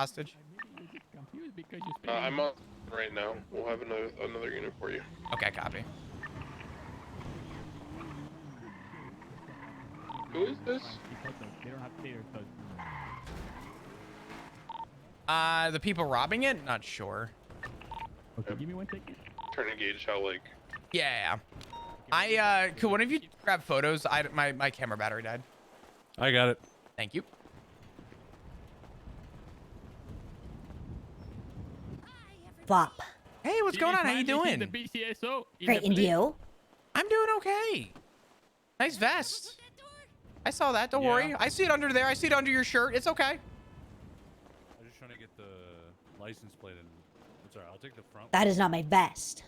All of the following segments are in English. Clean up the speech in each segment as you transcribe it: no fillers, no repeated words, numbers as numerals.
hostage? I'm on right now. We'll have another unit for you. Okay, copy. Who is this? The people robbing it? Not sure. Okay, give me 1 second. Trying to gauge how like. Yeah. Could one of you grab photos? My camera battery died. I got it. Thank you. Flop. Hey, what's going on? How you doing? The BCSO. Great, and you? I'm doing okay. Nice vest. I saw that. Don't worry. I see it under there. I see it under your shirt. It's okay. I'm just trying to get the license plate and I'm sorry, I'll take the front. That is not my vest.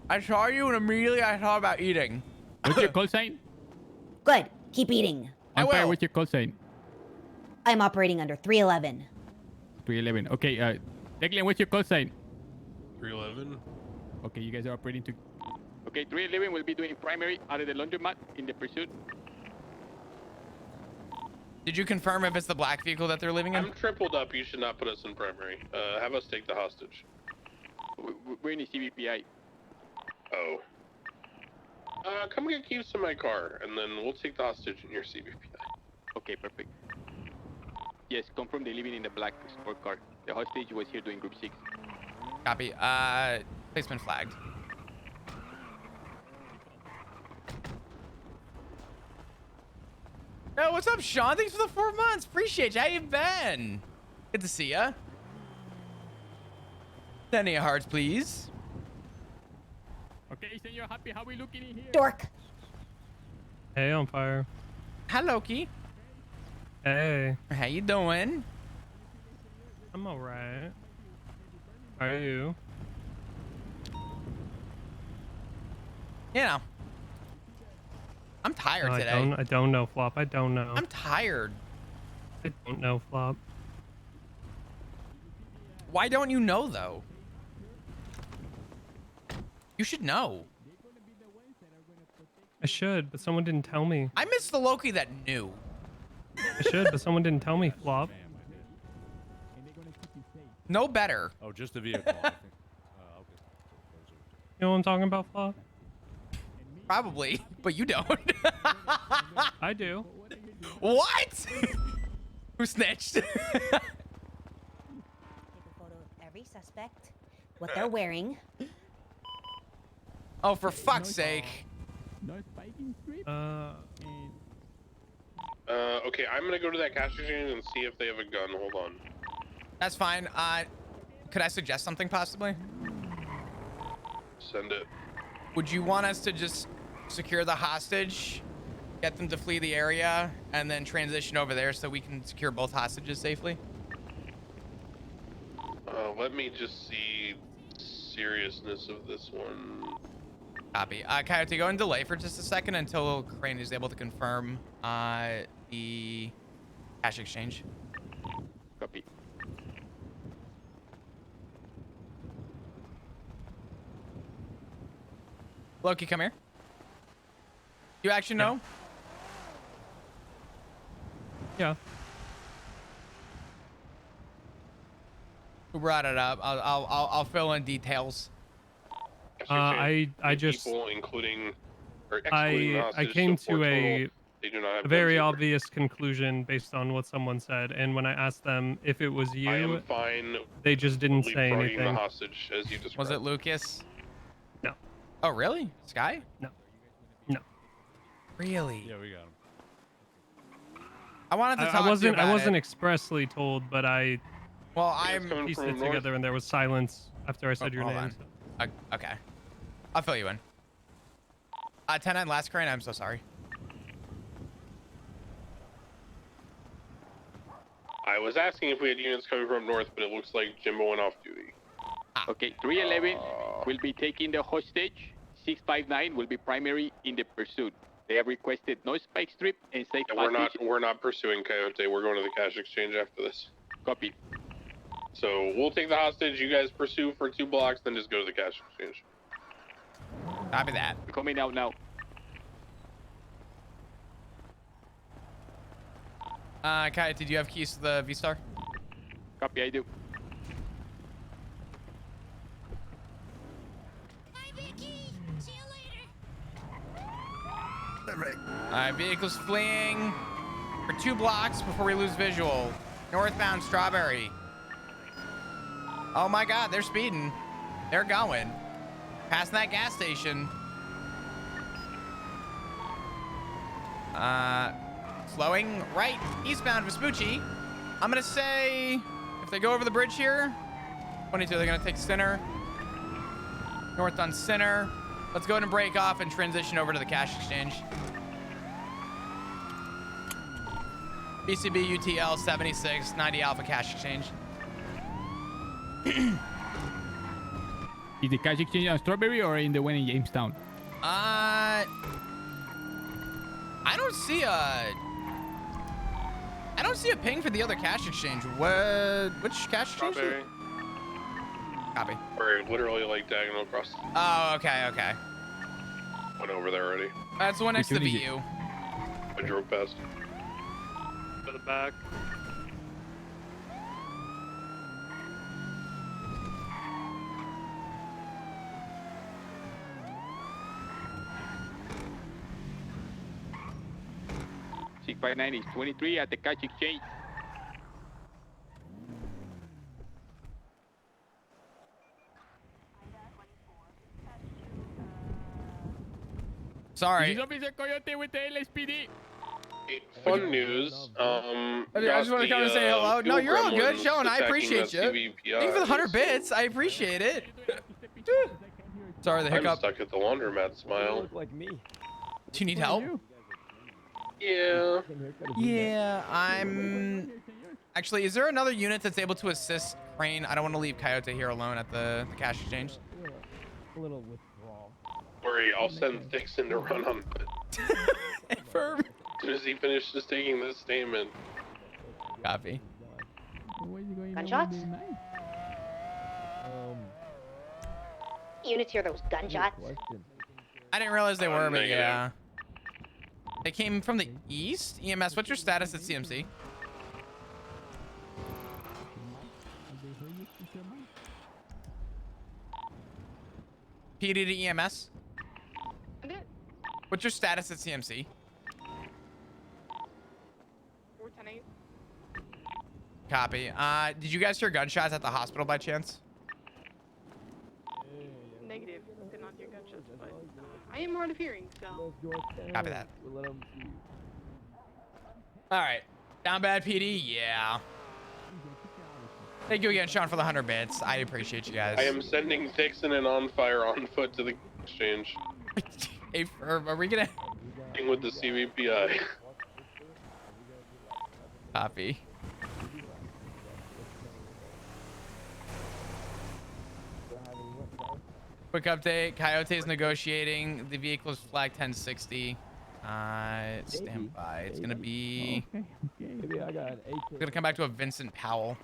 I saw you and immediately I thought about eating. What's your call sign? Good. Keep eating. I Umpire, will. what's your call sign? I'm operating under 311. 311. Okay, Declan, what's your call sign? 311. Okay, you guys are operating to... Okay, 311 will be doing primary out of the laundromat in the pursuit. Did you confirm if it's the black vehicle that they're living in? I'm tripled up. You should not put us in primary. Have us take the hostage. We're in the CVPI. Oh. Come get keys to my car, and then we'll take the hostage in your CVPI. Okay, perfect. Yes, confirm they're living in the black sport car. The hostage was here doing group 6. Copy. Placement flagged. Oh, what's up, Sean? Thanks for the 4 months. Appreciate you. How you been? Good to see ya. Send me a hearts, please. Okay, senor, happy. How we looking in here? Dork. Hey, on fire. Hi, Loki. Hey, How you doing? I'm alright. How are you? You know. I'm tired No, today. I don't know, Flop. I don't know. I'm tired. I don't know, Flop. Why don't you know, though? You should know. I should, but someone didn't tell me. I miss the Loki that knew. I should, but someone didn't tell me, Flop. No better. Oh, just the vehicle. I think. Okay. You know what I'm talking about, Flop? Probably, but you don't. I do. What? Who snitched? Take a photo of every suspect, what they're wearing. Oh, for fuck's sake. No spiking strip. Okay, I'm gonna go to that cash exchange and see if they have a gun. Hold on. That's fine. Could I suggest something possibly? Send it. Would you want us to just secure the hostage, get them to flee the area, and then transition over there so we can secure both hostages safely? Let me just see seriousness of this one. Copy. Coyote, go and delay for just a second until Crane is able to confirm the cash exchange. Copy. Loki, come here. You actually know? Yeah. Who brought it up? I'll fill in details. I just people, including or excluding the I hostage, came so for to a total, they do not have a very guns either. obvious conclusion based on what someone said, and when I asked them if it was I you, am fine. they just didn't say leapfrogging anything. the hostage as you described. Was it Lucas? No. Oh, really? Sky? No. No. Really? Yeah, we got him. I wanted to talk I to you about I wasn't it. expressly told, but I Well, It's I'm... coming pieced from it north. together, and there was silence after I said your hold name. on. so. Okay. I'll fill you in. 10-9 last Crane, I'm so sorry. I was asking if we had units coming from north, but it looks like Jimbo went off duty. Okay, 311 will be taking the hostage. 659 will be primary in the pursuit. They have requested no spike strip and safe passage. We're not pursuing Coyote. We're going to the cash exchange after this. Copy. So we'll take the hostage. You guys pursue for 2 blocks, then just go to the cash exchange. Copy that. We're coming out now. Kai, did you have keys to the V-Star? Copy, I do. Bye, Vicky. See you later. Alright, vehicle's fleeing for 2 blocks before we lose visual. Northbound Strawberry. Oh my god, they're speeding. They're going. Passing that gas station. Slowing right, eastbound Vespucci. I'm gonna say, if they go over the bridge here, 22, they're gonna take center. North on center. Let's go ahead and break off and transition over to the cash exchange. BCB UTL 76, 90 Alpha cash exchange. Is the cash exchange on Strawberry or in the one in Jamestown? I don't see a ping for the other cash exchange. Which cash exchange? Strawberry. Copy. We're literally like diagonal across. Oh, okay. Went over there already. That's the one next to Which one is VU. I drove past. To the back. $659 is 23 at the cash exchange. Sorry. This is Officer Coyote with the LSPD. Fun news. I just want to come and say hello. No, you're all good, Sean. I appreciate you. Thank you for the 100 bits. I appreciate it. Sorry, the I'm hiccup. stuck at the laundromat. Smile. Do you need help? Yeah. Yeah, I'm... Actually, is there another unit that's able to assist Crane? I don't want to leave Coyote here alone at the cash exchange. Worry, I'll send Dixon to run on foot. Firm. As soon as he finishes taking this statement. Copy. Gunshots? Units hear those gunshots? I didn't realize they were, but negative. yeah. They came from the east? EMS, what's your status at CMC? PD to EMS? What's your status at CMC? Copy. Did you guys hear gunshots at the hospital by chance? Negative. Did not hear gunshots, but I am hard of hearing, so. Copy that. All right. Down bad PD? Yeah. Thank you again, Sean, for the 100 bits. I appreciate you guys. I am sending Dixon and On Fire on foot to the exchange. Hey, are we gonna... With the CVPI. Copy. Quick update. Coyote's negotiating. The vehicle is flagged 1060. Stand by. It's gonna be... Maybe I got an AK. It's gonna come back to a Vincent Powell.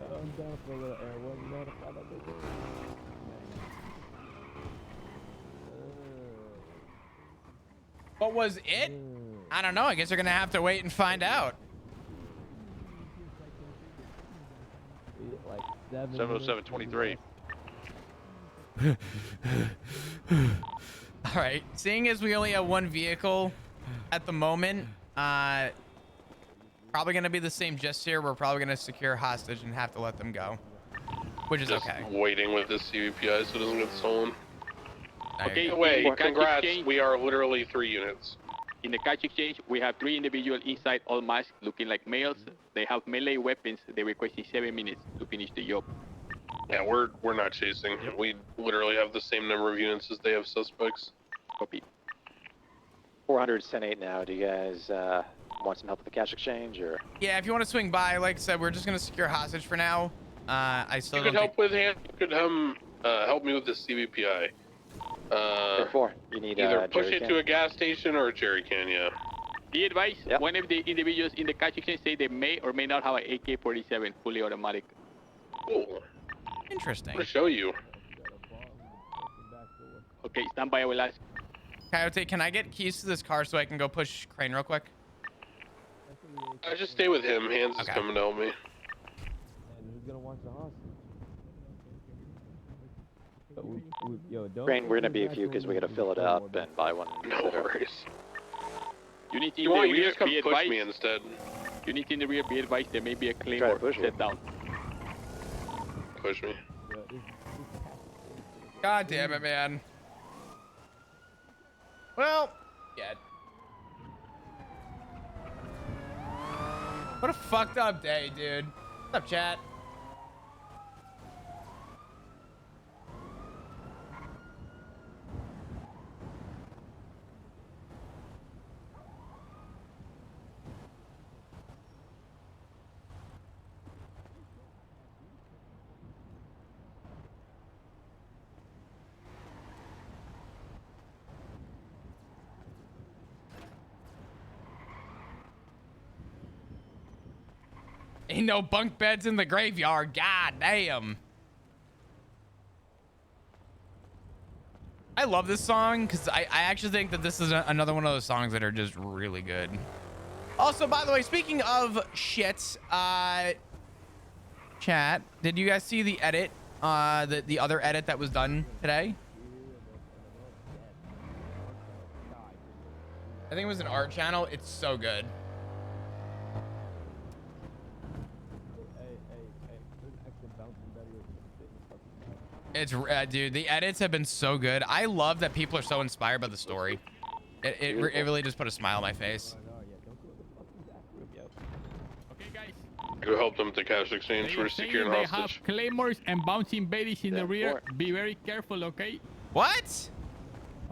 I'm down for a little air. Wasn't notified of it. What was it? I don't know. I guess you're gonna have to wait and find out. Like 707-23. All right. Seeing as we only have one vehicle at the moment, probably gonna be the same just here. We're probably gonna secure hostage and have to let them go, which is Just okay. waiting with this CVPI so it doesn't get stolen. Okay, By the way, for cash congrats. exchange, We are literally 3 units. in the cash exchange, we have 3 individuals inside, all masked, looking like males. They have melee weapons. They requested 7 minutes to finish the job. Yeah, we're not chasing. We literally have the same number of units as they have suspects. Copy. 400 10-8 now. Do you guys want some help with the cash exchange, or? Yeah, if you want to swing by, like I said, we're just gonna secure hostage for now. I still You don't could help think... with hand. You could help me with the CVPI. Therefore, you need Either push jerry it can? to a gas station or a jerry can. Yeah. Be advised, Yep. one of the individuals in the cash exchange say they may or may not have an AK-47 fully automatic. Cool. Interesting. I'm gonna show you. Okay, stand by. I will ask. Coyote, can I get keys to this car so I can go push Crane real quick? I just stay with him. Hands is Okay. coming to help me. And who's gonna watch the hostage? Yo, don't Crane, we're gonna say be a that few to because we me, gotta fill it don't up worry. and buy one. No later. worries. Unit in You the want you rear, just come be push advised. me instead. Unit in the rear, be advised. There may be a Try to claymore push you. set down. Push me. Yo, this God damn it, man. Well, yeah. What a fucked up day, dude. What's up, chat? Ain't no bunk beds in the graveyard. God damn. I love this song because I actually think that this is another one of those songs that are just really good. Also, by the way, speaking of shit, chat, did you guys see the edit? The other edit that was done today? I think it was an art channel. It's so good. It's dude, the edits have been so good. I love that people are so inspired by the story. It really just put a smile on my face. Okay, guys. Go help them at the cash exchange. They are We're saying securing they hostage. have claymores and bouncing babies in the rear. 10-4. Be very careful, okay? What?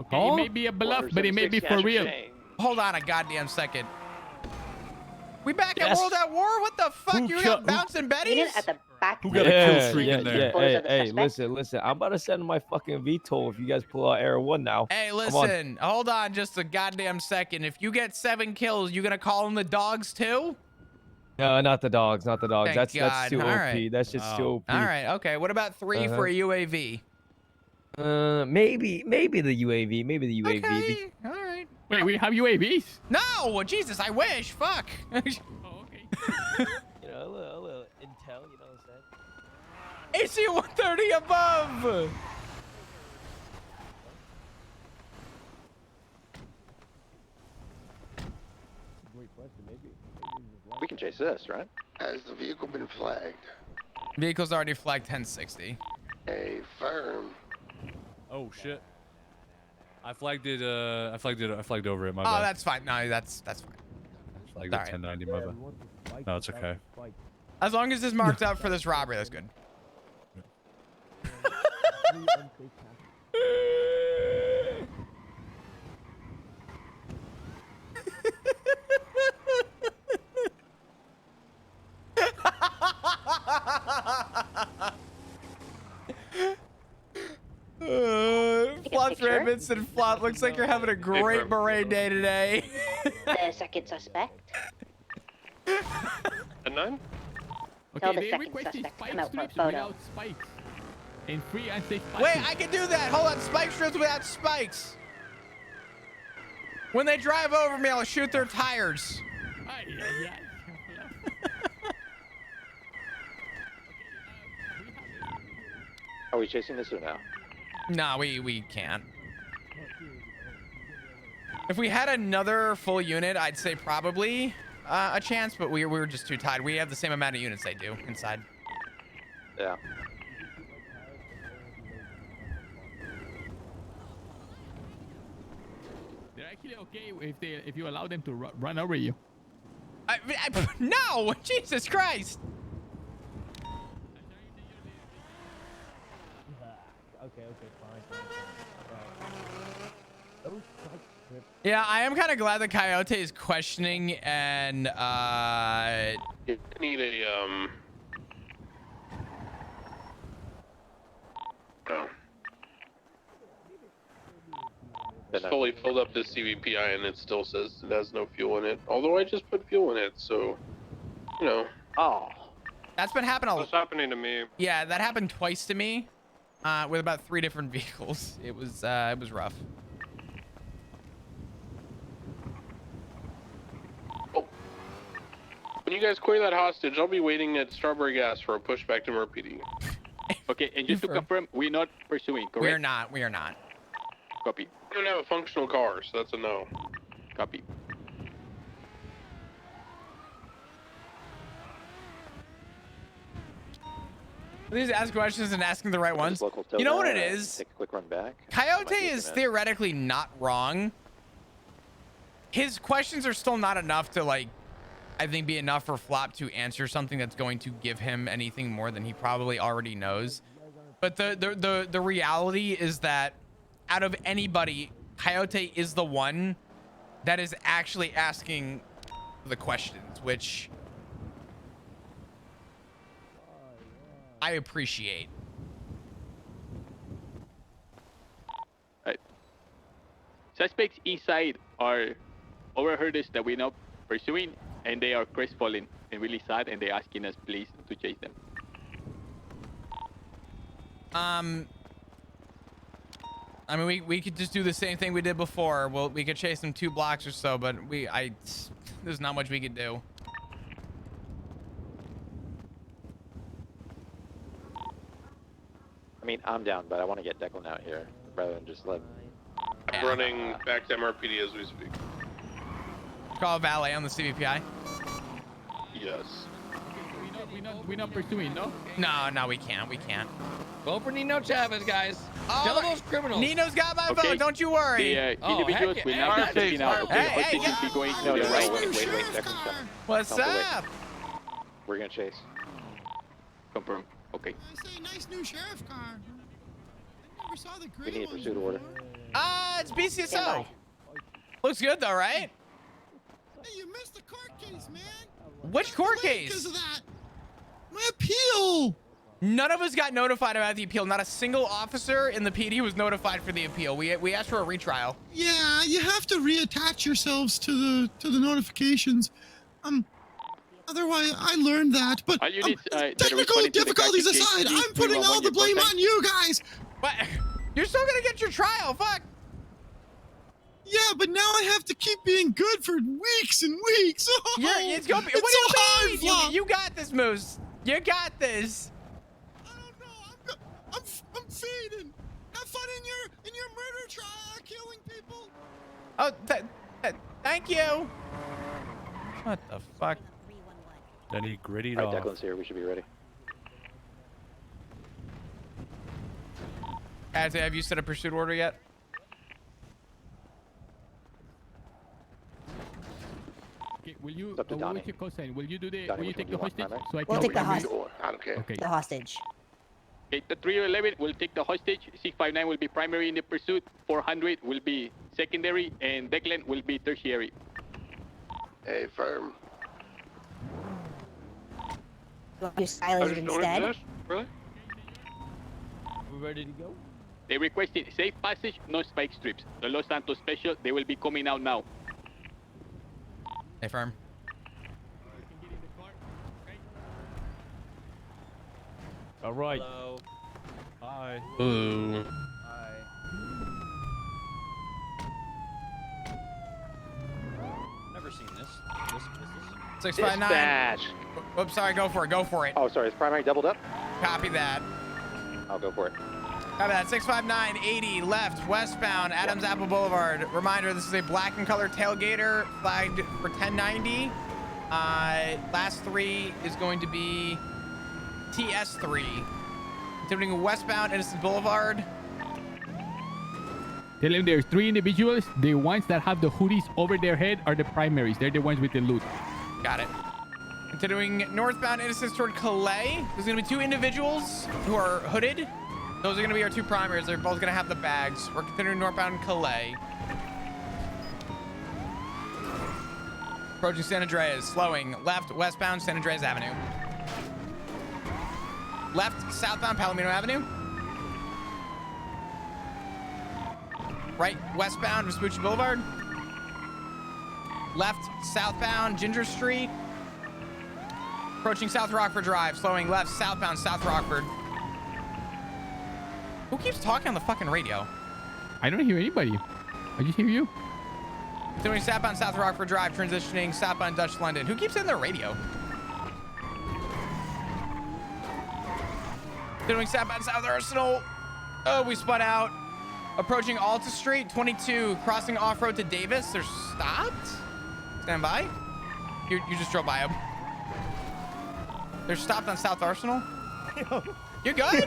Okay, Huh? it may be a bluff, but it may be for real. Hold on a goddamn second. We back at Yes. World at War? What the fuck? Who You killed- got bouncing Betties? Unit at the back. Who got a kill streak in there? Photos of the Hey, suspect. listen. I'm about to send my fucking VTOL if you guys pull out Air 1 now. Hey, Come on. listen. Hold on just a goddamn second. If you get 7 kills, you gonna call them the dogs too? No, not the dogs, not the dogs. Thank That's God. too All OP. right. That's just too OP. All right. Okay. What about 3 for a UAV? Maybe the UAV. Maybe the UAV. Okay. All right. Wait, we have UAVs? No. Jesus, I wish. Fuck. Oh, okay. You know, a little intel. You know what I'm saying? AC 130 above. Great question. Maybe We can chase this, right? Has the vehicle been flagged? Vehicle's already flagged 1060. A firm. Oh shit. I flagged it. I flagged over it. My Oh, bad. that's fine. No, that's fine. Flagged all it right. 1090. My bad. No, it's okay. As long as it's marked up for this robbery, that's good. Flop picture? Rabbits and Flop, looks like you're having a great beret day today. The second suspect. A 9? Tell Okay, the they second requested suspect to spike come out for a strips photo. without spikes. And free anti-spikes. Wait, I can do that. Hold on, spike strips without spikes. When they drive over me, I'll shoot their tires. Ay, ay, ay. Are we chasing this or no? Nah, we can't. If we had another full unit, I'd say probably a chance, but we were just too tired. We have the same amount of units they do inside. Yeah. They're actually okay if you allow them to run over you. No! Jesus Christ! Okay, fine. Those spike strips. Yeah, I am kind of glad that Coyote is questioning and You need a Oh. It's fully filled up this CVPI and it still says it has no fuel in it. Although I just put fuel in it, so you know. Oh. that's been happening. What's happening to me? Yeah, that happened twice to me, with about 3 different vehicles. It was rough. you guys clear that hostage, I'll be waiting at Strawberry Gas for a pushback to Merpedy. Okay, and just to confirm, we're not pursuing, correct? We are not. We are not. Copy. We don't have a functional car, so that's a no. Copy. Please ask questions and asking the right ones. You know what it is? Take a quick run back. Coyote is theoretically not wrong. His questions are still not enough to, like, I think be enough for Flop to answer something that's going to give him anything more than he probably already knows. But the reality is that out of anybody, Coyote is the one that is actually asking the questions, which I appreciate. Right. Suspects inside are overheard us that we're not pursuing, and they are crestfallen and really sad, and they're asking us please to chase them. I mean, we could just do the same thing we did before. Well, we could chase them 2 blocks or so, but there's not much we could do. I mean, I'm down, but I want to get Declan out here rather than just let. I'm running back to MRPD as we speak. Call valet on the CVPI. Yes. We're not pursuing, no? No, we can't. We can't. Vote for Nino Chavez, guys. Oh, Tell those criminals. Nino's got my vote. Don't you worry. The individuals will now be taken out. Okay, hey, hostage will be going to the No, right. wait, Declan's coming. What's Don't wait. up? We're gonna chase. Confirm. Okay. I say nice new sheriff car. I never saw the gray We need a ones pursuit order. before. It's BCSO. Looks good though, right? Hey, you missed the court case, man. Which court Because case? of that. My appeal. None of us got notified about the appeal. Not a single officer in the PD was notified for the appeal. We asked for a retrial. Yeah, you have to reattach yourselves to the notifications. Otherwise, I learned that. But All units, that are technical responding to the difficulties traffic aside, safety, I'm putting all the 311 blame report on you guys. But you're still gonna get your trial. Fuck. Yeah, but now I have to keep being good for weeks and weeks. Oh, It's gonna be. it's What so do hard, you Flop. mean? You got this, Moose. You got this. I don't know. I'm fading. Have fun in your murder trial, killing people. Oh, thank you. What the fuck? Then he grittied All off. right, Declan's here. We should be ready. Have you set a pursuit order yet? Okay, will you? Up to Donnie. What's your cosign? Will you do the? Donnie, Will you which take one the do you want, hostage? primary? So I can. We'll take the hostage. I don't care. Okay. The hostage. Okay, the 311 will take the hostage. 659 will be primary in the pursuit. 400 will be secondary, and Declan will be tertiary. Hey, firm. You want to do silence instead? Really? We ready to go? They requested safe passage, no spike strips. The Los Santos special, they will be coming out now. Hey, firm. All right. Hello. Hi. Ooh. Never seen this. 659. Dispatch. Oops, sorry. Go for it. Go for it. Oh, sorry. Is primary doubled up? Copy that. I'll go for it. Copy that. 659, 80 left, westbound, Adams Apple Boulevard. Reminder: this is a black and color tailgater flagged for 1090. Last 3 is going to be TS3. Continuing westbound, Innocent Boulevard. Tell them there's 3 individuals. The ones that have the hoodies over their head are the primaries. They're the ones with the loot. Got it. Continuing northbound, Innocence toward Calais. There's going to be 2 individuals who are hooded. Those are going to be our 2 primaries. They're both going to have the bags. We're continuing northbound Calais. Approaching San Andreas. Slowing. Left, westbound, San Andreas Avenue. Left, southbound, Palomino Avenue. Right, westbound, Vespucci Boulevard. Left, southbound, Ginger Street. Approaching South Rockford Drive. Slowing left, southbound, South Rockford. Who keeps talking on the fucking radio? I don't hear anybody. I just hear you. Doing southbound South Rockford Drive, transitioning southbound Dutch London. Who keeps in their radio? Doing southbound South Arsenal. Oh, we spun out. Approaching Alta Street, 22, crossing off-road to Davis. They're stopped. Stand by. You just drove by them. They're stopped on South Arsenal. You good?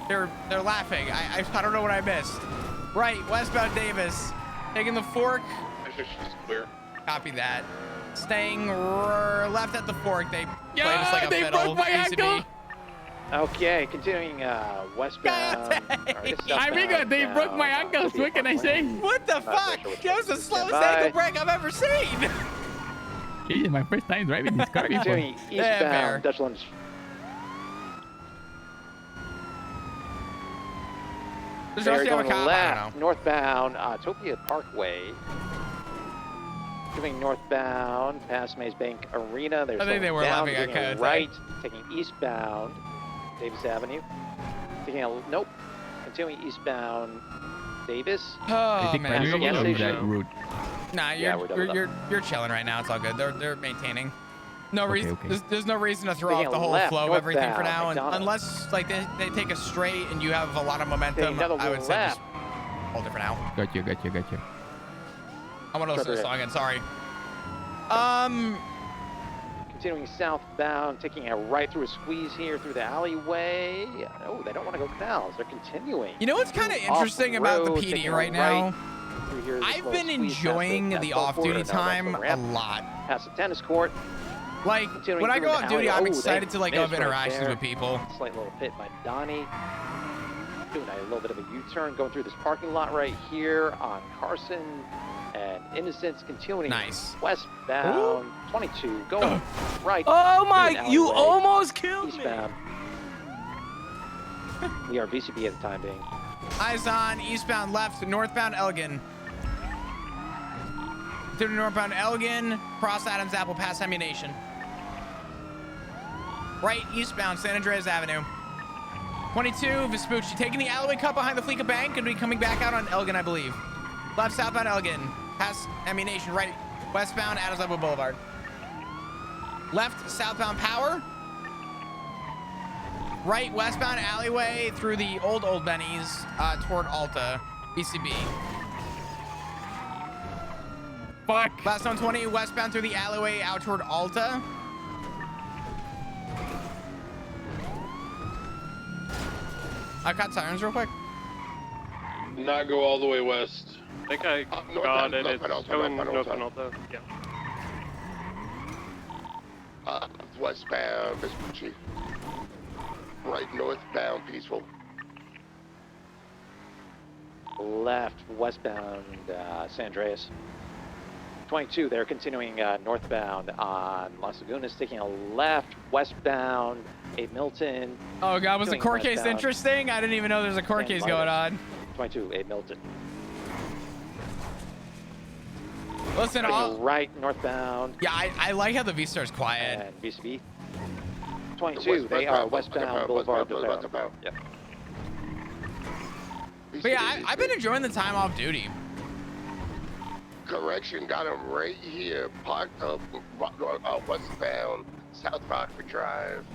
They're laughing. I don't know what I missed. Right, westbound Davis. Taking the fork. She's clear. Copy that. Staying left at the fork. They played us like a they fiddle. broke my ankle. Okay, continuing westbound. Amigo, they broke my ankles. What can I say? What the fuck? That was the slowest ankle break I've ever seen. Jesus, my first time driving this car before. Continuing eastbound Dutchland. They're going left, northbound Topia Parkway. Doing northbound past Maze Bank Arena. I think they were laughing at Coyote. Right, taking eastbound Davis Avenue. Taking a nope. Continuing eastbound Davis. Oh man, you're going that route. Nah, you're chilling right now. It's all good. They're maintaining. No reason. Okay. There's no reason to throw off the whole flow of everything for now, and unless like they take a straight and you have a lot of momentum, I would say just hold it for now. Got you. I want to listen to the song again. Sorry. Continuing southbound, taking a right through a squeeze here through the alleyway. Oh, they don't want to go canals. They're continuing. You know what's kind of interesting about the PD right now? I've been enjoying the off-duty time a lot. Past the tennis court. Like, when I go off duty, I'm excited to like have interactions with people. Slight little pit by Donnie. Doing a little bit of a U-turn, going through this parking lot right here on Carson and Innocence, continuing westbound. Ooh. 22, going right. Oh my, you almost killed eastbound. We are VCB at the time being. Eyes on, eastbound left, northbound Elgin. To northbound Elgin, cross Adams Apple, past Ammunition. Right, eastbound San Andreas Avenue. 22, Vespucci, taking the alleyway cut behind the Fleeca Bank and be coming back out on Elgin, I believe. Left, southbound Elgin, past Ammunition, right, westbound Adams Apple Boulevard. Left, southbound Power. Right, westbound alleyway through the old Benny's toward Alta, BCB. Fuck. Last on 20, westbound through the alleyway out toward Alta. I got sirens real quick. Not go all the way west. I think I got it. It's going north and Alta. Yeah. Westbound Vespucci. Right, northbound Peaceful. Left, westbound San Andreas. 22, they're continuing northbound on Las Lagunas, taking a left, westbound, 8 Milton. Oh God, was the court case interesting? I didn't even know there's a court case going on. 22, 8 Milton. Listen, right, northbound. Yeah, I like how the V-Star is quiet. And VCB. 22, they are westbound Boulevard. Yep. But yeah, I've been enjoying the time off duty. Correction, got him right here, parked up westbound South Rockford Drive.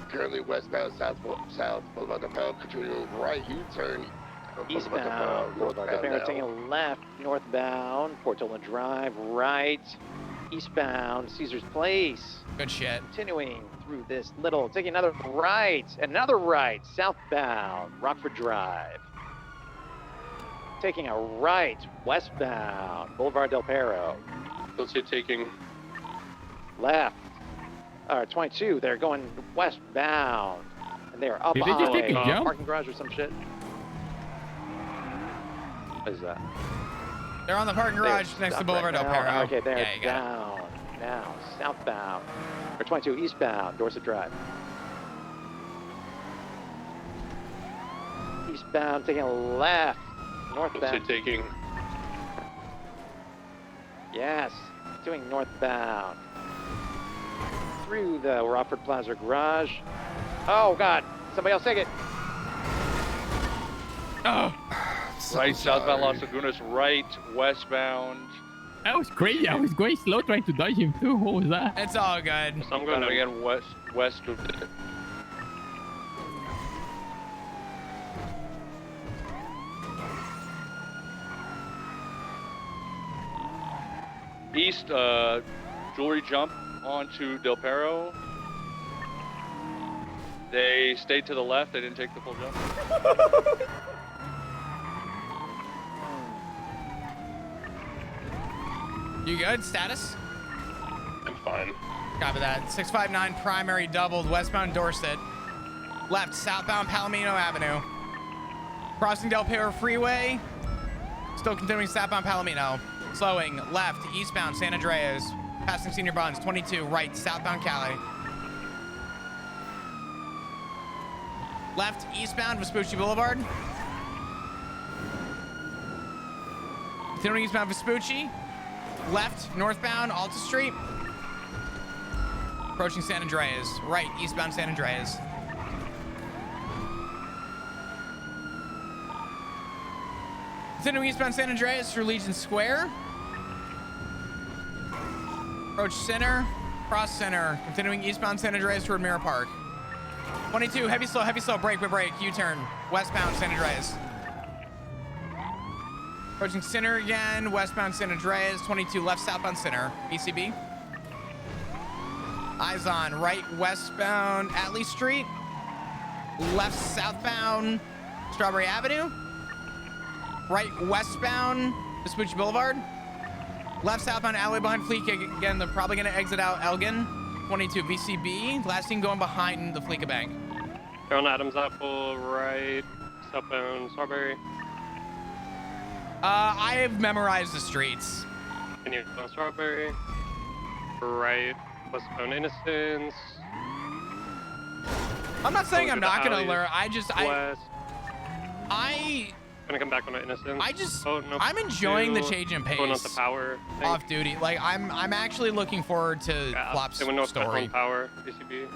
Currently westbound South Boulevard, continuing right U-turn. Eastbound Boulevard, taking a left, northbound Portola Drive, right, eastbound Caesar's Place. Good shit. Continuing through this little, taking another right, southbound Rockford Drive. Taking a right, westbound Boulevard Del Perro. Let's say taking left. 22, they're going westbound, and they are up Did they just take a jump? Parking garage or some shit. What is that? They're on the parking garage next to Boulevard Del Perro. Okay, they're down now, southbound. Or 22, eastbound, Dorset Drive. Eastbound, taking a left, northbound. Let's say taking. Yes, doing northbound. Through the Rockford Plaza garage. Oh God, somebody else take it. Oh. Right, southbound Las Lagunas, right, westbound That was crazy. I was going slow trying to dodge him too. What was that? It's all good. So I'm going again west of it. East, jewelry jump onto Del Perro. They stayed to the left. They didn't take the full jump. You good? Status? I'm fine. Copy that. 659 primary doubled westbound Dorset. Left southbound Palomino Avenue. Crossing Del Perro Freeway. Still continuing southbound Palomino. Slowing left eastbound San Andreas. Passing Senior Bonds 22 right southbound Cali. Left eastbound Vespucci Boulevard. Continuing eastbound Vespucci. Left northbound Alta Street. Approaching San Andreas. Right eastbound San Andreas. Continuing eastbound San Andreas through Legion Square. Approach center. Cross center. Continuing eastbound San Andreas toward Mirror Park. 22, heavy slow, brake, U-turn. Westbound San Andreas. Approaching center again, westbound San Andreas. 22, left southbound center. BCB. Eyes on, right westbound Atlee Street. Left southbound Strawberry Avenue. Right westbound Vespucci Boulevard. Left southbound alley behind Fleeca. Again, they're probably going to exit out Elgin. 22 VCB. Last team going behind the Fleeca Bank. They're on Adams Apple, right, southbound Strawberry. I have memorized the streets. Can you go on Strawberry? Right, westbound Innocence. I'm not saying I'm not going to alleys, learn. West. I Gonna come back on Innocence. I'm enjoying the change in pace. Going on the power. Off duty. Like I'm actually looking forward to Flop's story. On power, BCB.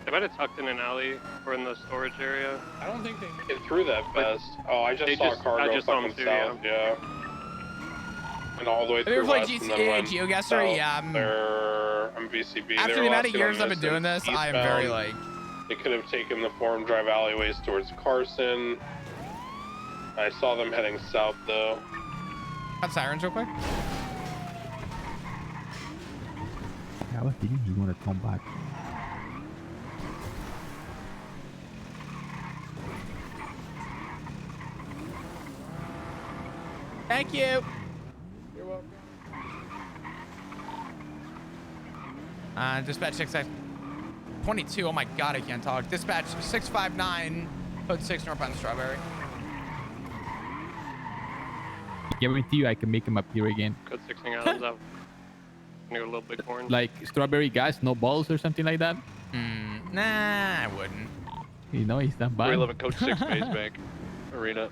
They might have tucked in an alley or in the storage area. I don't think they get through that fast. Oh, I just saw a car go fucking south. Yeah. And all the way through. Have you ever west, played and then GTA GeoGuessr? Yeah. I'm VCB. After the amount of years I've been doing this, I am very like. They could have taken the Forum Drive alleyways towards Carson. I saw them heading south though. Got sirens real quick. I was thinking he's gonna come back. Thank you. You're welcome. Dispatch 622. Oh my god, I can't talk. Dispatch 659, code 6 northbound Strawberry. Guarantee you I can make him appear again. Code 6 Adams Apple. Near a little big horn. Like strawberry gas, no balls or something like that? Nah, I wouldn't. You know, he's not bad. 311 Code 6 Maze Bank Arena.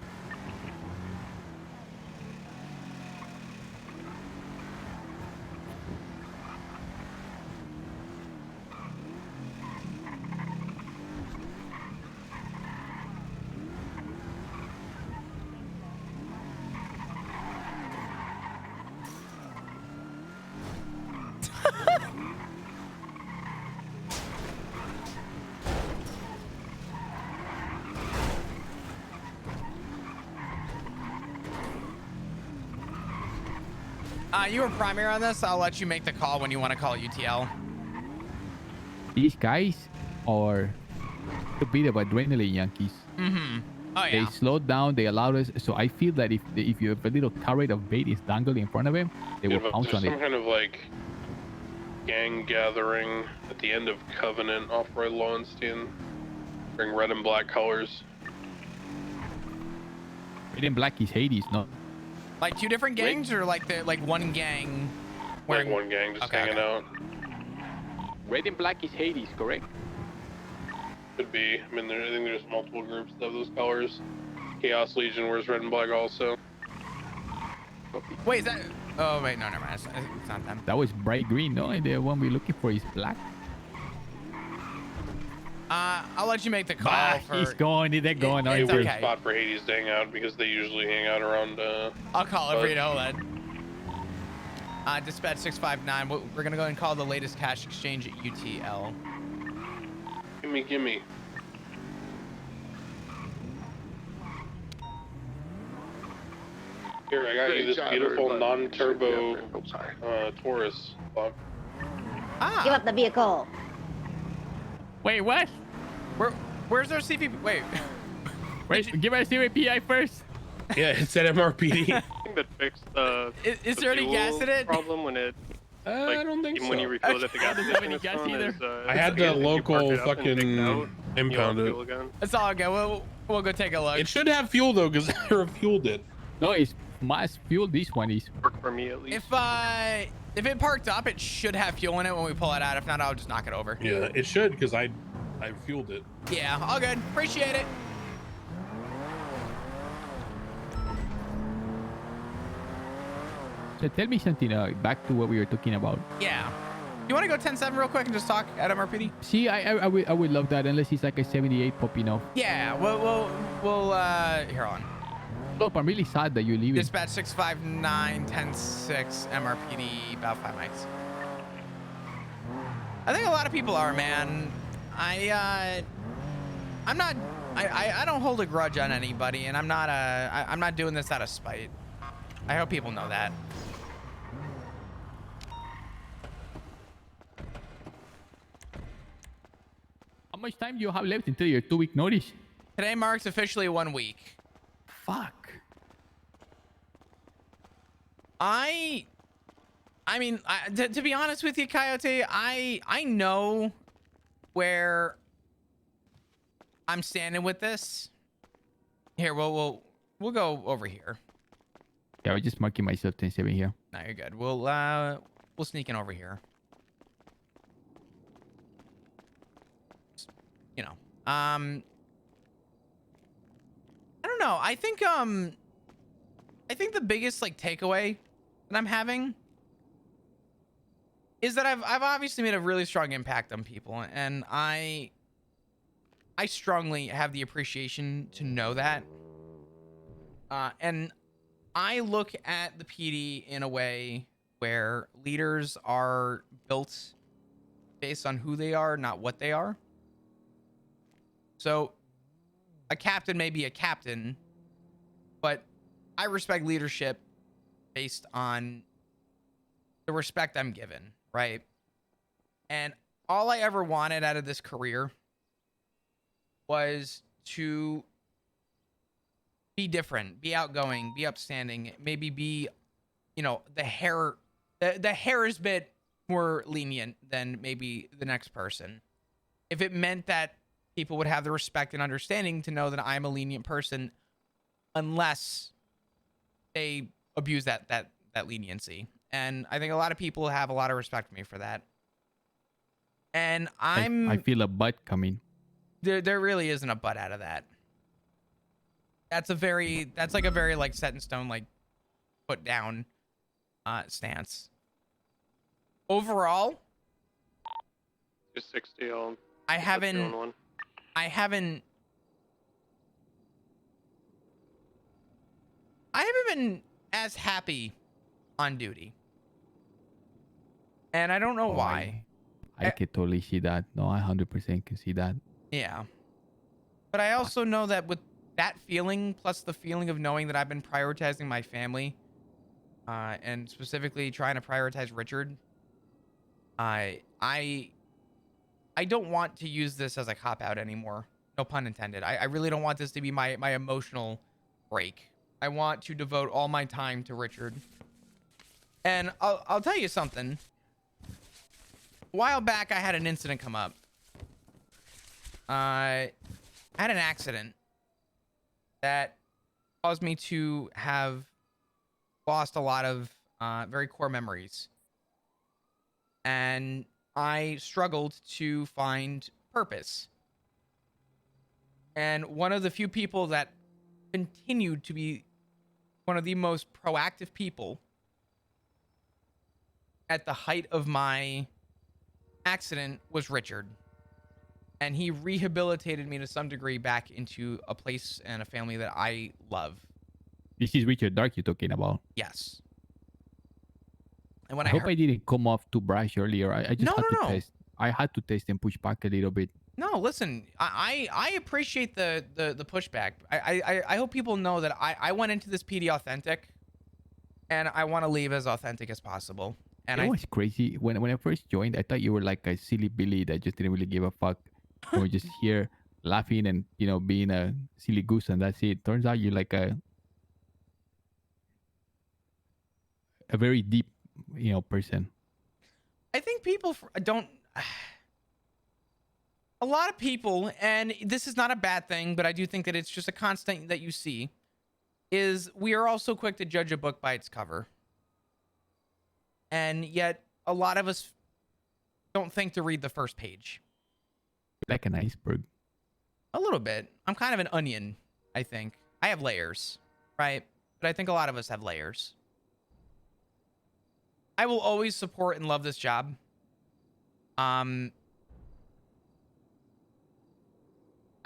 You were primary on this. I'll let you make the call when you want to call UTL. These guys are a bit of adrenaline Yankees. Mm-hmm. Oh, yeah. They slowed down. They allowed us. So I feel that if you have a little turret of bait is dangled in front of him, they will pounce on it. Some kind of like gang gathering at the end of Covenant off Roy Lowenstein. Wearing red and black colors. Red and black is Hades, no? Like two different gangs, or like one gang? Like one gang just hanging out. Red and black is Hades, correct? Could be. I mean, I think there's multiple groups of those colors. Chaos Legion wears red and black also. Wait, is that? Oh wait, no, never mind. It's not them. That was bright green, no? And the one we're looking for is black. I'll let you make the call. He's going. They're going. It's It's a weird okay. spot for Hades to hang out because they usually hang out around. I'll call it for you. Hold on. Dispatch 659. We're gonna go and call the latest cash exchange at UTL. Gimme. Here, I got you this beautiful non-turbo Taurus. Give up the vehicle. Wait, what? Where's our CVP? Wait. Give our CVPI first. Yeah, it said MRPD. I think that fixed is there any gas in it? Problem when it. I don't think even so. when you refill it at the gas Doesn't have station, any gas either. I had the local fucking impound it. It's all good. We'll go take a look. It should have fuel though, because I refueled it. No, it's mass fuel. This one is. Work for me at least. If it parked up, it should have fuel in it when we pull it out. If not, I'll just knock it over. Yeah, it should, because I fueled it. Yeah, all good. Appreciate it. So tell me something. Back to what we were talking about. Yeah. You want to go 10-7 real quick and just talk at MRPD? See, I would love that unless it's like a 78 popping off. Yeah. We'll here on. Look, I'm really sad that you're leaving. Dispatch 659 10-6 MRPD about 5 mics. I think a lot of people are, man. I don't hold a grudge on anybody, and I'm not doing this out of spite. I hope people know that. How much time do you have left until your 2-week notice? Today marks officially 1 week. Fuck. I mean, to be honest with you, Coyote, I know where I'm standing with this. Here, we'll go over here. Yeah, I'm just marking myself 10-7 here. No, you're good. We'll sneak in over here. You know, I don't know. I think the biggest like takeaway that I'm having is that I've obviously made a really strong impact on people, and I strongly have the appreciation to know that. And I look at the PD in a way where leaders are built based on who they are, not what they are. So a captain may be a captain, but I respect leadership based on the respect I'm given, right? And all I ever wanted out of this career was to be different, be outgoing, be upstanding, maybe be, you know, the hair's bit more lenient than maybe the next person. If it meant that people would have the respect and understanding to know that I'm a lenient person, unless they abuse that leniency. And I think a lot of people have a lot of respect for me for that. And I feel a butt coming. There really isn't a butt out of that. That's like a very like set in stone, like put down stance. Overall, just 60. I haven't been as happy on duty. And I don't know why. I can totally see that. No, I 100% can see that. Yeah. But I also know that with that feeling, plus the feeling of knowing that I've been prioritizing my family, and specifically trying to prioritize Richard, I don't want to use this as a cop-out anymore. No pun intended. I really don't want this to be my emotional break. I want to devote all my time to Richard. And I'll tell you something. A while back, I had an incident come up. I had an accident that caused me to have lost a lot of very core memories. And I struggled to find purpose. And one of the few people that continued to be one of the most proactive people at the height of my accident was Richard. And he rehabilitated me to some degree back into a place and a family that I love. This is Richard Dark you're talking about. Yes. And when I hope heard... I didn't come off too brash earlier. I just had to No. test. I had to test and push back a little bit. No, listen, I appreciate the pushback. I hope people know that I went into this PD authentic, and I want to leave as authentic as possible. And it was crazy. When I first joined, I thought you were like a silly Billy that just didn't really give a fuck. And we're just here laughing and, you know, being a silly goose, and that's it. Turns out you're like a very deep, you know, person. I think people don't... A lot of people, and this is not a bad thing, but I do think that it's just a constant that you see, is we are also quick to judge a book by its cover. And yet, a lot of us don't think to read the first page. Like an iceberg. A little bit. I'm kind of an onion, I think. I have layers, right? But I think a lot of us have layers. I will always support and love this job. I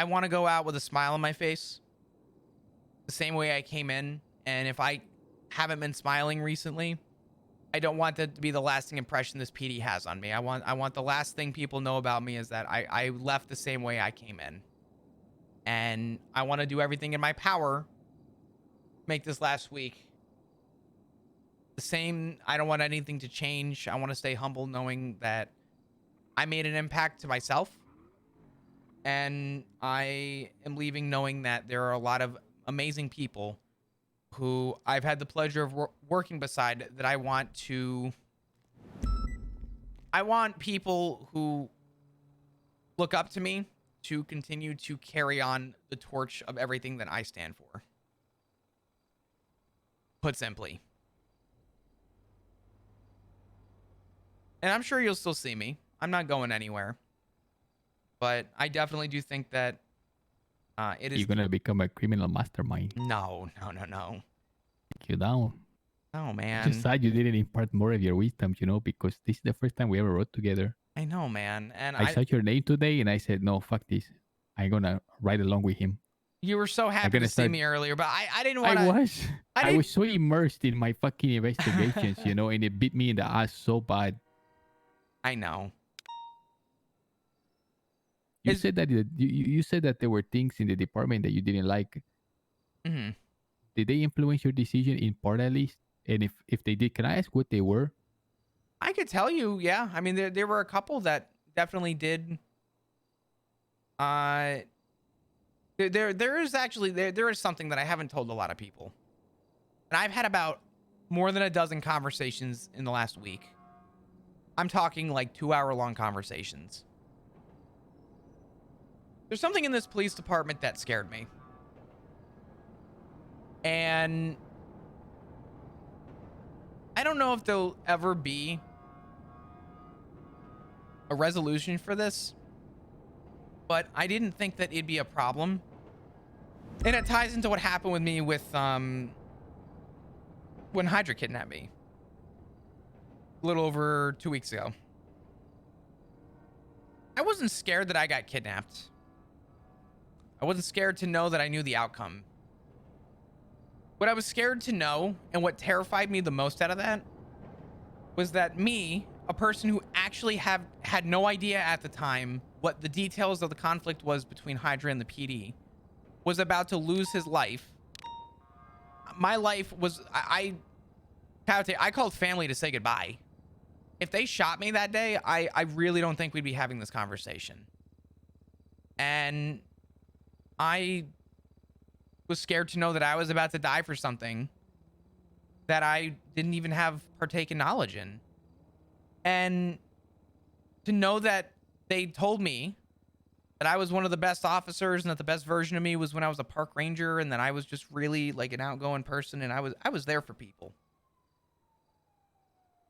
want to go out with a smile on my face, the same way I came in. And if I haven't been smiling recently, I don't want that to be the lasting impression this PD has on me. I want the last thing people know about me is that I left the same way I came in. And I want to do everything in my power to make this last week the same. I don't want anything to change. I want to stay humble knowing that I made an impact to myself. And I am leaving knowing that there are a lot of amazing people who I've had the pleasure of working beside that I want people who look up to me to continue to carry on the torch of everything that I stand for. Put simply. And I'm sure you'll still see me. I'm not going anywhere. But I definitely do think that it is... You're going to become a criminal mastermind. No. Take you down. Oh, man. Just sad you didn't impart more of your wisdom, you know, because this is the first time we ever wrote together. I know, man. And I saw your name today and I said, no, fuck this. I'm going to ride along with him. You were so happy to see me earlier, but I didn't want to... I was so immersed in my fucking investigations, you know, and it beat me in the ass so bad. I know. You said that you said that there were things in the department that you didn't like. Mm-hmm. Did they influence your decision in part at least? And if they did, can I ask what they were? I could tell you, yeah. I mean, there were a couple that definitely did. There is something that I haven't told a lot of people, and I've had about more than a dozen conversations in the last week. I'm talking like 2-hour-long conversations. There's something in this police department that scared me. And I don't know if there'll ever be a resolution for this, but I didn't think that it'd be a problem. And it ties into what happened with me with when Hydra kidnapped me a little over 2 weeks ago. I wasn't scared that I got kidnapped. I wasn't scared to know that I knew the outcome. What I was scared to know, and what terrified me the most out of that, was that me, a person who actually had no idea at the time what the details of the conflict was between Hydra and the PD, was about to lose his life. My life was... I called family to say goodbye. If they shot me that day, I really don't think we'd be having this conversation. And I was scared to know that I was about to die for something that I didn't even have partaken knowledge in. And to know that they told me that I was one of the best officers and that the best version of me was when I was a park ranger, and that I was just really like an outgoing person, and I was there for people.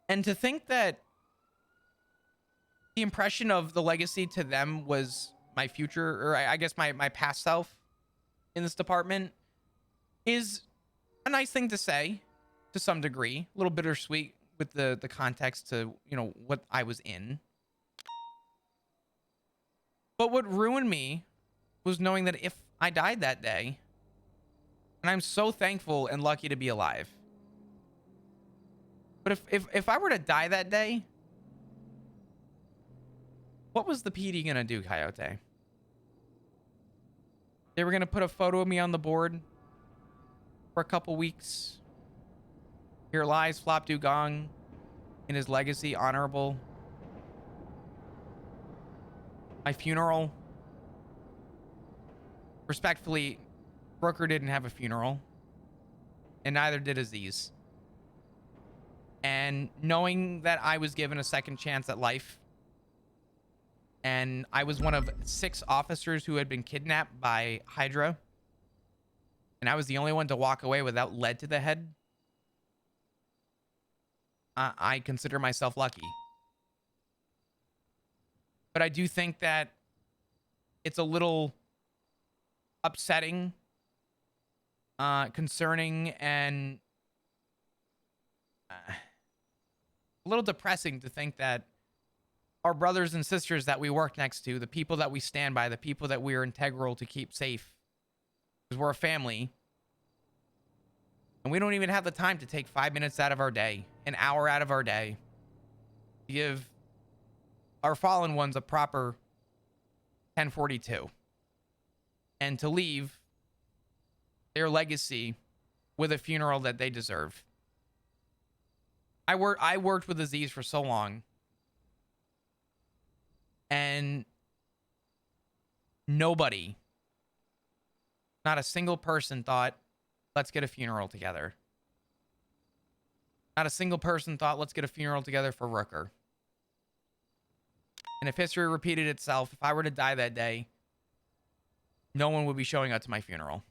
And to think that the impression of the legacy to them was my future, or I guess my past self in this department, is a nice thing to say to some degree. A little bittersweet with the context to, you know, what I was in. But what ruined me was knowing that if I died that day, and I'm so thankful and lucky to be alive. But if I were to die that day, what was the PD gonna do, Coyote? They were gonna put a photo of me on the board for a couple weeks. Here lies Flop Dugong in his legacy, honorable. My funeral. Respectfully, Brooker didn't have a funeral. And neither did Aziz. And knowing that I was given a second chance at life, and I was one of 6 officers who had been kidnapped by Hydra, and I was the only one to walk away without lead to the head, I consider myself lucky. But I do think that it's a little upsetting, concerning, and a little depressing to think that our brothers and sisters that we work next to, the people that we stand by, the people that we are integral to keep safe, because we're a family, and we don't even have the time to take 5 minutes out of our day, an hour out of our day, to give our fallen ones a proper 1042, and to leave their legacy with a funeral that they deserve. I worked with Aziz for so long, and nobody, not a single person thought, let's get a funeral together. Not a single person thought, let's get a funeral together for Rooker. And if history repeated itself, if I were to die that day, no one would be showing up to my funeral.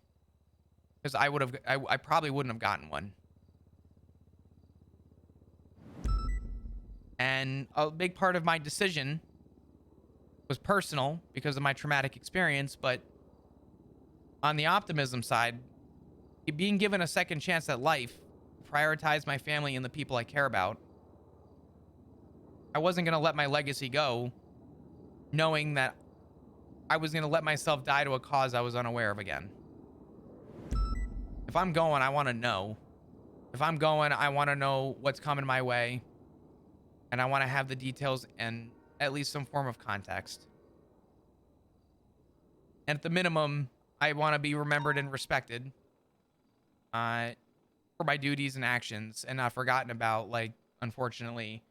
Because I probably wouldn't have gotten one. And a big part of my decision was personal because of my traumatic experience, but on the optimism side, being given a second chance at life, prioritize my family and the people I care about, I wasn't going to let my legacy go, knowing that I was going to let myself die to a cause I was unaware of again. If I'm going, I want to know. If I'm going, I want to know what's coming my way. And I want to have the details and at least some form of context. And at the minimum, I want to be remembered and respected for my duties and actions, and not forgotten about, like, unfortunately,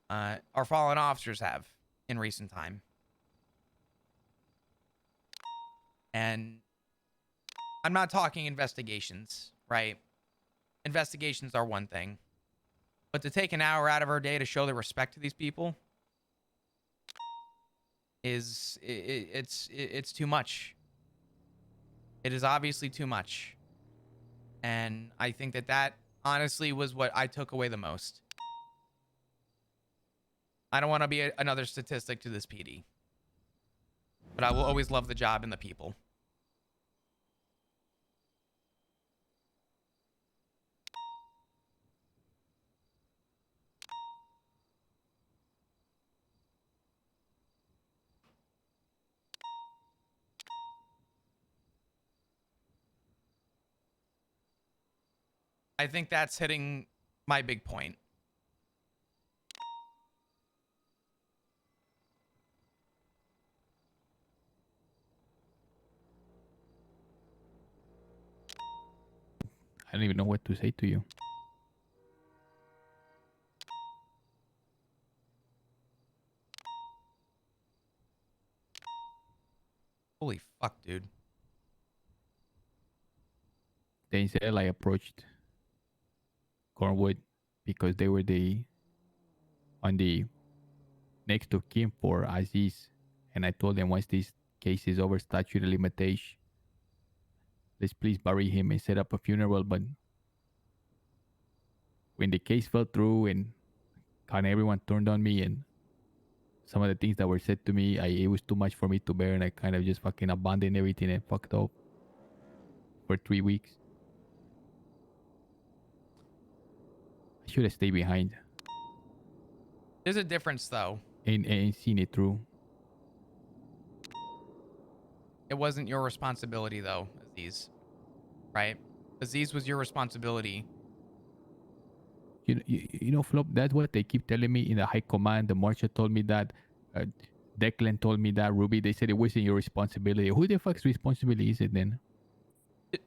our fallen officers have in recent time. And I'm not talking investigations, right? Investigations are one thing. But to take an hour out of our day to show the respect to these people is it's too much. It is obviously too much. And I think that honestly was what I took away the most. I don't want to be another statistic to this PD. But I will always love the job and the people. I think that's hitting my big point. I don't even know what to say to you. Holy fuck, dude. Then said I approached Cornwood because they were on the next of kin for Aziz, and I told them once this case is over statute of limitation, let's please bury him and set up a funeral. But when the case fell through and kind of everyone turned on me, and some of the things that were said to me, it was too much for me to bear, and I kind of just fucking abandoned everything and fucked up for 3 weeks. I should have stayed behind. There's a difference, though. And seen it through. It wasn't your responsibility though, Aziz. Right? Aziz was your responsibility. You know, Flop, that's what they keep telling me in the high command. The marshal told me that. Declan told me that. Ruby, they said it wasn't your responsibility. Who the fuck's responsibility is it then?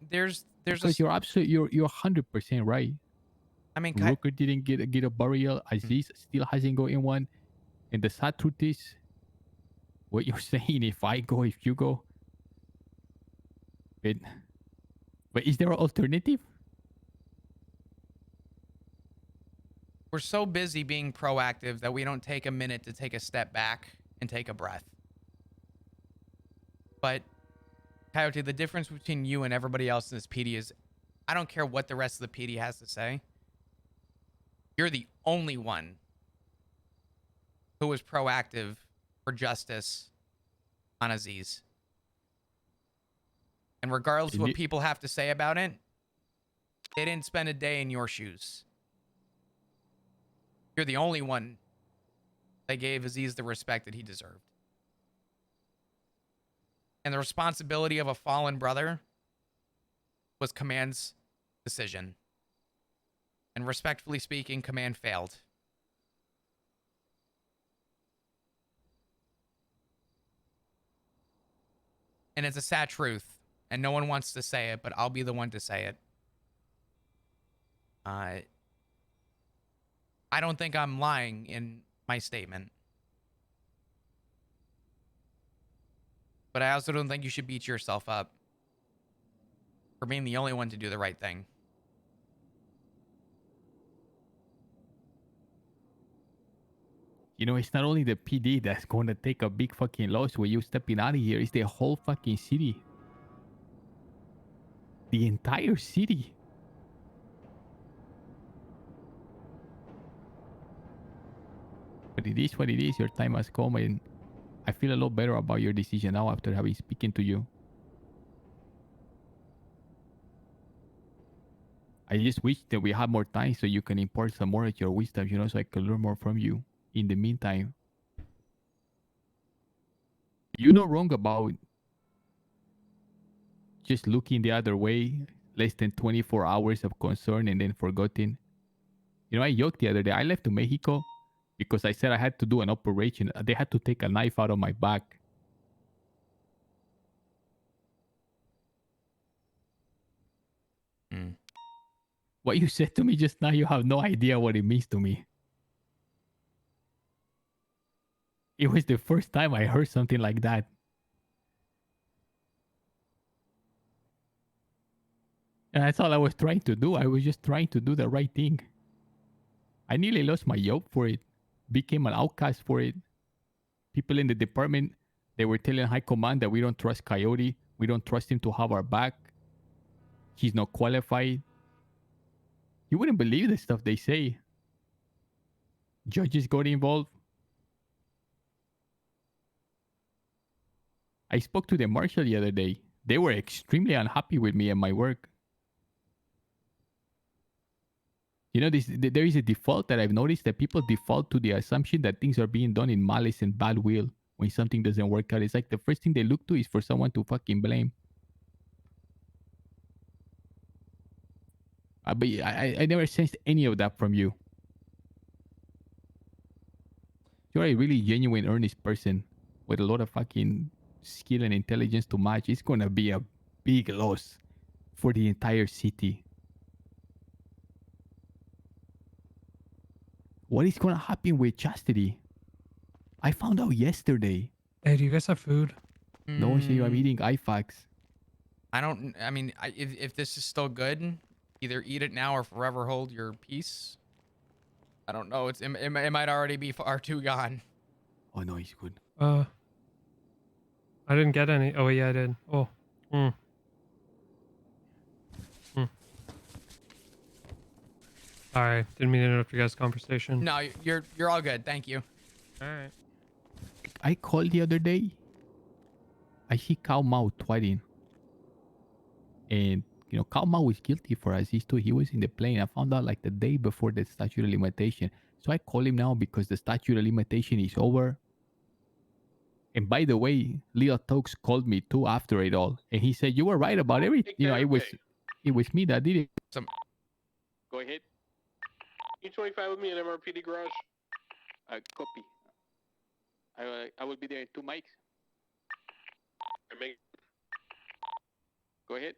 There's because you're absolutely you're 100% right. I mean, Rooker didn't get a burial. Aziz still hasn't gotten one. And the sad truth is, what you're saying, if I go, if you go, but is there an alternative? We're so busy being proactive that we don't take a minute to take a step back and take a breath. But Coyote, the difference between you and everybody else in this PD is I don't care what the rest of the PD has to say. You're the only one who was proactive for justice on Aziz. And regardless of what people have to say about it, they didn't spend a day in your shoes. You're the only one that gave Aziz the respect that he deserved. And the responsibility of a fallen brother was Command's decision. And respectfully speaking, Command failed. And it's a sad truth. And no one wants to say it, but I'll be the one to say it. I don't think I'm lying in my statement. But I also don't think you should beat yourself up for being the only one to do the right thing. You know, it's not only the PD that's going to take a big fucking loss when you stepping out of here. It's the whole fucking city. The entire city. But it is what it is. Your time has come, and I feel a lot better about your decision now after having spoken to you. I just wish that we had more time so you can impart some more of your wisdom, you know, so I can learn more from you. In the meantime, you're not wrong about just looking the other way, less than 24 hours of concern and then forgetting. You know, I joked the other day. I left to Mexico because I said I had to do an operation. They had to take a knife out of my back. What you said to me just now, you have no idea what it means to me. It was the first time I heard something like that. And that's all I was trying to do. I was just trying to do the right thing. I nearly lost my job for it. Became an outcast for it. People in the department, they were telling high command that we don't trust Coyote. We don't trust him to have our back. He's not qualified. You wouldn't believe the stuff they say. Judges got involved. I spoke to the marshal the other day. They were extremely unhappy with me and my work. You know, there is a default that I've noticed that people default to the assumption that things are being done in malice and bad will when something doesn't work out. It's like the first thing they look to is for someone to fucking blame. But I never sensed any of that from you. You're a really genuine, earnest person with a lot of fucking skill and intelligence to match. It's gonna be a big loss for the entire city. What is gonna happen with Chastity? I found out yesterday. Hey, do you guys have food? No one said I'm eating IFAX. I mean, if this is still good, either eat it now or forever hold your peace. I don't know. It might already be far too gone. Oh no, he's good. I didn't get any. Oh yeah, I did. Oh. Sorry, didn't mean to interrupt your guys' conversation. No, you're all good. Thank you. All right. I called the other day. I see Cao Mao tweeting. And, you know, Cao Mao was guilty for Aziz too. He was in the plane. I found out like the day before the statute of limitation. So I call him now because the statute of limitation is over. And by the way, Leo Tokes called me too after it all, and he said you were right about everything. You know, it was me that did it. Go ahead. E25 with me at MRPD garage. Copy. I will be there in 2 mics. Go ahead.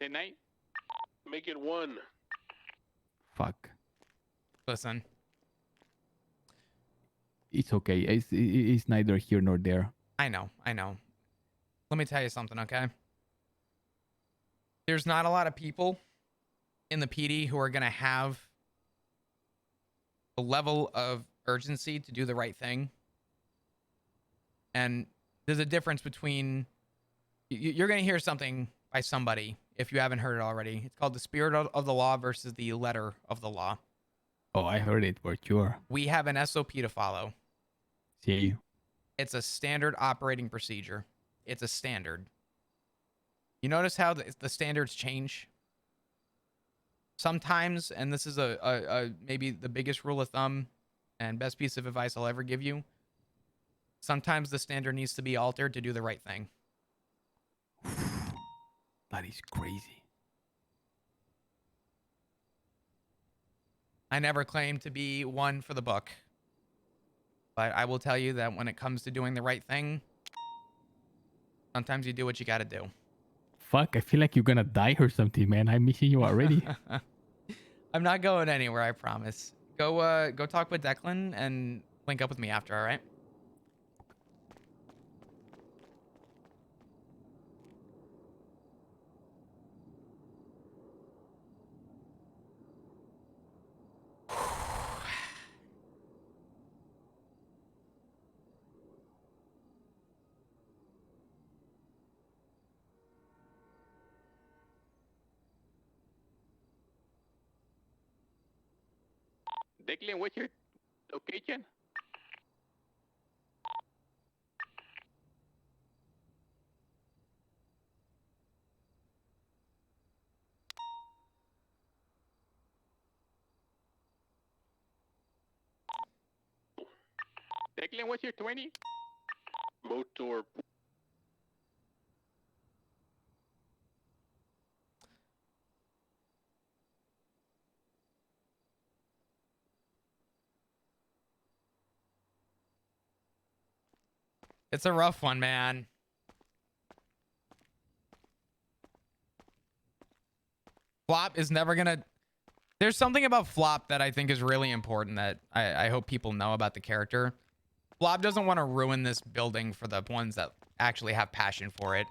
10-9. Make it 1. Fuck. Listen. It's okay. It's neither here nor there. I know. Let me tell you something, okay? There's not a lot of people in the PD who are going to have a level of urgency to do the right thing. And there's a difference between... You're going to hear something by somebody if you haven't heard it already. It's called the spirit of the law versus the letter of the law. Oh, I heard it for sure. We have an SOP to follow. See? It's a standard operating procedure. It's a standard. You notice how the standards change? Sometimes, and this is maybe the biggest rule of thumb and best piece of advice I'll ever give you, sometimes the standard needs to be altered to do the right thing. That is crazy. I never claimed to be one for the book. But I will tell you that when it comes to doing the right thing, sometimes you do what you got to do. Fuck, I feel like you're gonna die or something, man. I'm missing you already. I'm not going anywhere, I promise. Go talk with Declan and link up with me after, all right? Declan, what's your location? Declan, what's your 20? Motor. It's a rough one, man. Flop is never gonna... There's something about Flop that I think is really important that I hope people know about the character. Flop doesn't want to ruin this building for the ones that actually have passion for it.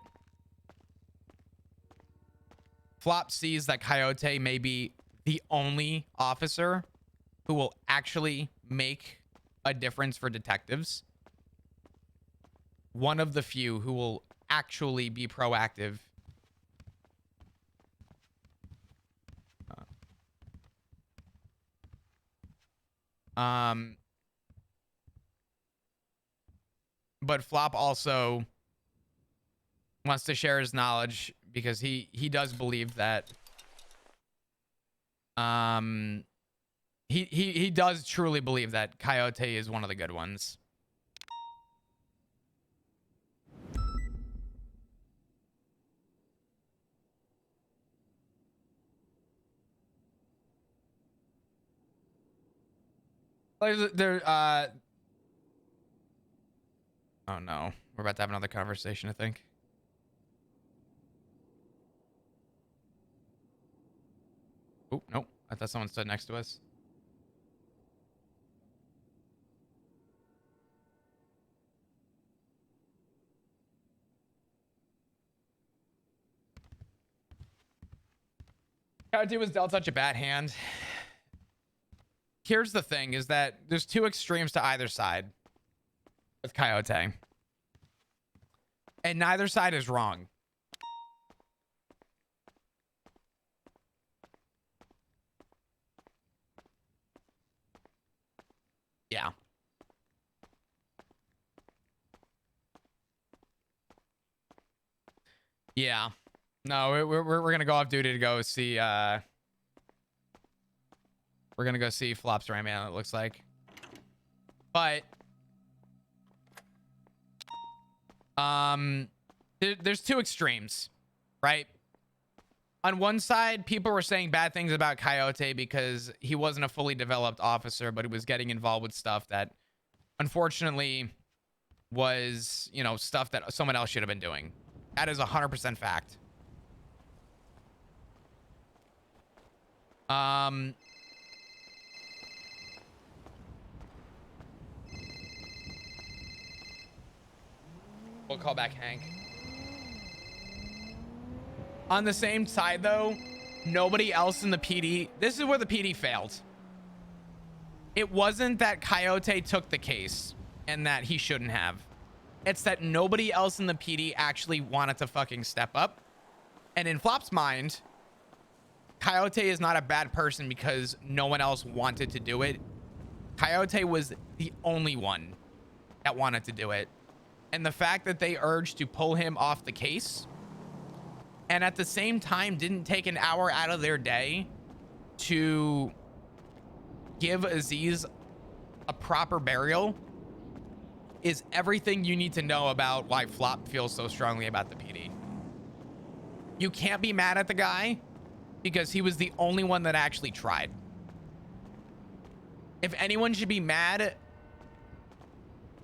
Flop sees that Coyote may be the only officer who will actually make a difference for detectives. One of the few who will actually be proactive. But Flop also wants to share his knowledge because he does believe that he does truly believe that Coyote is one of the good ones. Oh no, we're about to have another conversation, I think. Oh, nope. I thought someone stood next to us. Coyote was dealt such a bad hand. Here's the thing, is that there's two extremes to either side with Coyote. And neither side is wrong. Yeah. Yeah. No, we're gonna go off duty to go see we're gonna go see Flop's right man, it looks like. But There's two extremes, right? On one side, people were saying bad things about Coyote because he wasn't a fully developed officer, but he was getting involved with stuff that unfortunately was, you know, stuff that someone else should have been doing. That is 100% fact. We'll call back Hank. On the same side, though, nobody else in the PD... This is where the PD failed. It wasn't that Coyote took the case and that he shouldn't have. It's that nobody else in the PD actually wanted to fucking step up. And in Flop's mind, Coyote is not a bad person because no one else wanted to do it. Coyote was the only one that wanted to do it. And the fact that they urged to pull him off the case and at the same time didn't take an hour out of their day to give Aziz a proper burial is everything you need to know about why Flop feels so strongly about the PD. You can't be mad at the guy because he was the only one that actually tried. If anyone should be mad,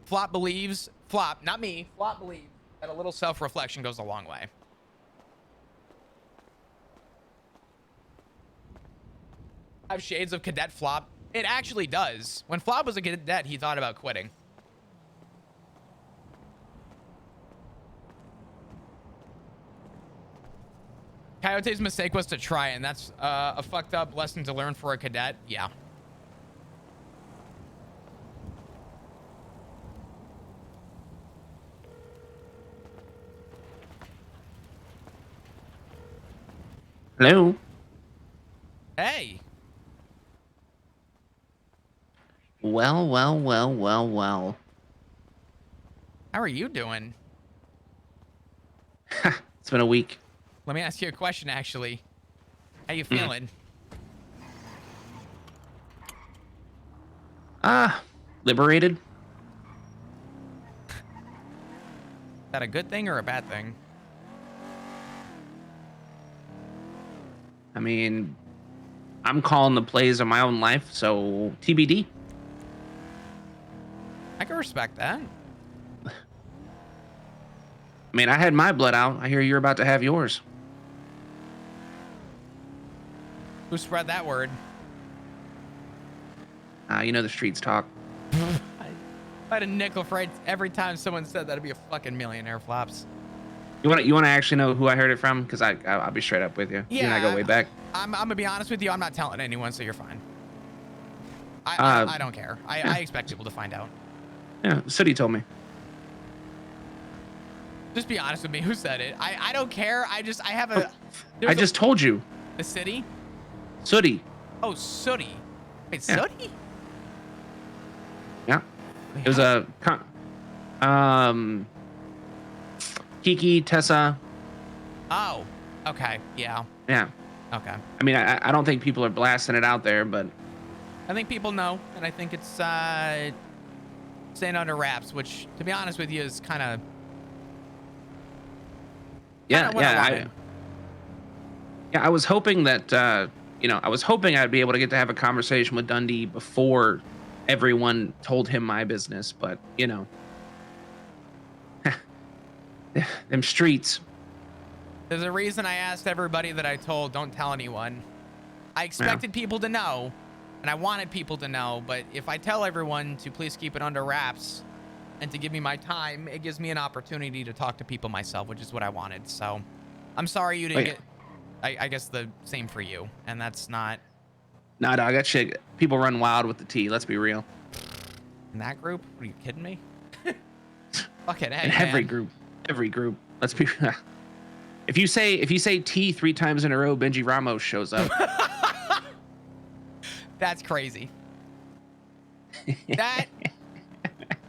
Flop believes, Flop, not me, Flop believes that a little self-reflection goes a long way. I have shades of Cadet Flop. It actually does. When Flop was a cadet, he thought about quitting. Coyote's mistake was to try, and that's a fucked up lesson to learn for a cadet. Yeah. Hello. Hey. Well, well, well, well, well. How are you doing? It's been a week. Let me ask you a question, actually. How you feeling? Liberated. Is that a good thing or a bad thing? I mean, I'm calling the plays of my own life, so TBD. I can respect that. I mean, I had my blood out. I hear you're about to have yours. Who spread that word? You know the streets talk. I had a nickel for every time someone said that'd be a fucking millionaire, Flops. You want to actually know who I heard it from? Because I'll be straight up with you. Yeah, you and I go way back. I'm gonna be honest with you. I'm not telling anyone, so you're fine. I don't care. I expect people to find out. Yeah, Sooty told me. Just be honest with me. Who said it? I don't care. I have a. I just told you. The city? Sooty. Oh, Sooty. Wait, Yeah. Sooty? Yeah. It was a Kiki, Tessa. Oh, okay. Yeah. Yeah. Okay. I mean, I don't think people are blasting it out there, but I think people know, and I think it's staying under wraps, which, to be honest with you, is kind of. Yeah, I was hoping that I was hoping I'd be able to get to have a conversation with Dundee before everyone told him my business, but them streets. There's a reason I asked everybody that I told, don't tell anyone. I expected people to know, and I wanted people to know, but if I tell everyone to please keep it under wraps and to give me my time, it gives me an opportunity to talk to people myself, which is what I wanted. So I'm sorry you didn't get, I guess the same for you, and that's not. Nah, dog, that shit, people run wild with the tea, let's be real. In that group? Are you kidding me? Fucking hey, in every group, let's be real. If you say T 3 times in a row, Benji Ramos shows up. That's crazy. That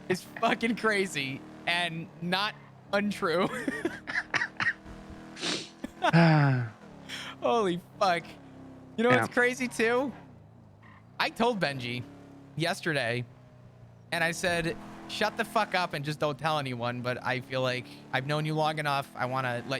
is fucking crazy and not untrue. Holy fuck. You know what's crazy too? I told Benji yesterday, and I said, shut the fuck up and just don't tell anyone. But I feel like I've known you long enough. I want to let you